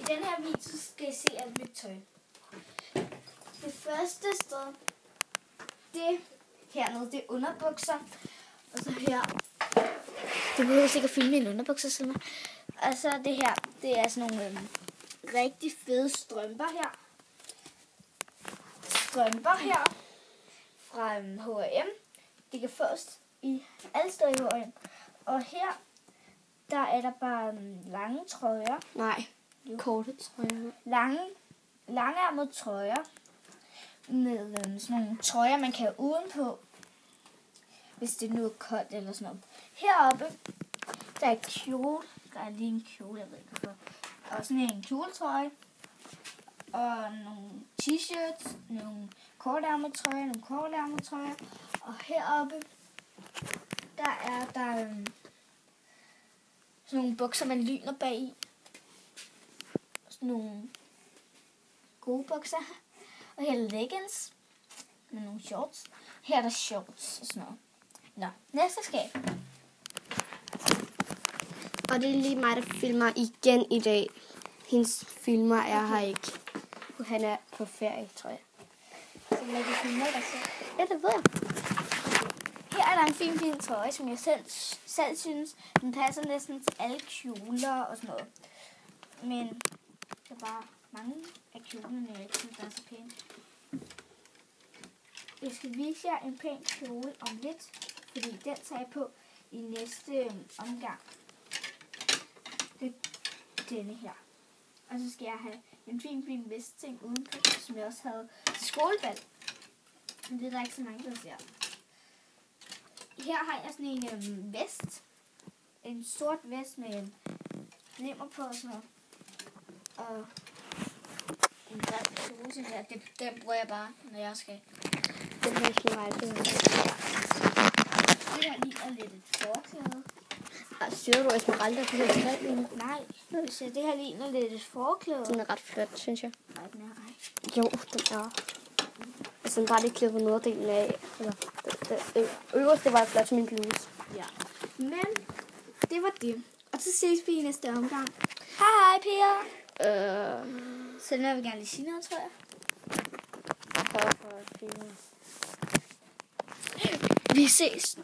den her video skal I se alt mit tøj. Det første sted, det hernede, det er underbukser. Og så her, det behøver sikkert filme en underbukser sådan. Og så det her, det er sådan nogle rigtig fede strømper her. Strømper her fra H&M. De kan fås i alle steder i H&M. Og her, der er der bare lange trøjer. Nej, korte trøjer. Langærmede trøjer. Med sådan nogle trøjer, man kan have udenpå. Hvis det nu er koldt eller sådan noget. Heroppe, der er kjole. Der er lige en kjole, jeg ved ikke hvorfor. Og sådan en kjoletrøje. Og nogle t-shirts. Nogle kortærmede trøjer. Og heroppe, der er sådan nogle bukser, man lyner bag i. Sådan nogle gode bukser. Og her er leggings med nogle shorts. Her er der shorts og sådan noget. Nå, næste skab. Og det er lige mig, der filmer igen i dag. Hendes filmer er her ikke. Han er på ferie, tror jeg. Så lad det filme dig selv. Ja, det ved jeg. Her er der en fin trøje, som jeg selv synes, den passer næsten til alle kjoler og sådan noget. Men der er bare mange af kjolerne, jeg ikke synes, der er så pæne. Jeg skal vise jer en pæn kjole om lidt, fordi den tager jeg på i næste omgang. Det er denne her. Og så skal jeg have en fin vestting udenpå, som jeg også havde til skolebal. Men det er der ikke så mange, der ser. Her har jeg sådan en vest. En sort vest med glimmer på og sådan noget. Og en grim kjole, synes jeg. Den bruger jeg bare, når jeg skal. Den her ikke meget bedre. Det her ligner lidt et forklæde. Siger du Esmeralda på den træ? Nej, det her ligner lidt et forklæde. Den er ret flot, synes jeg. Nej, den er ej. Jo, den er. Altså, den bare lige klippet nederdelen af. Eller, det øverste var flot som min bluse. Ja. Men det var det. Og så ses vi i næste omgang. Hej, Pia. Så den vil gerne lige sige noget, tror jeg. For at filme. Vi ses.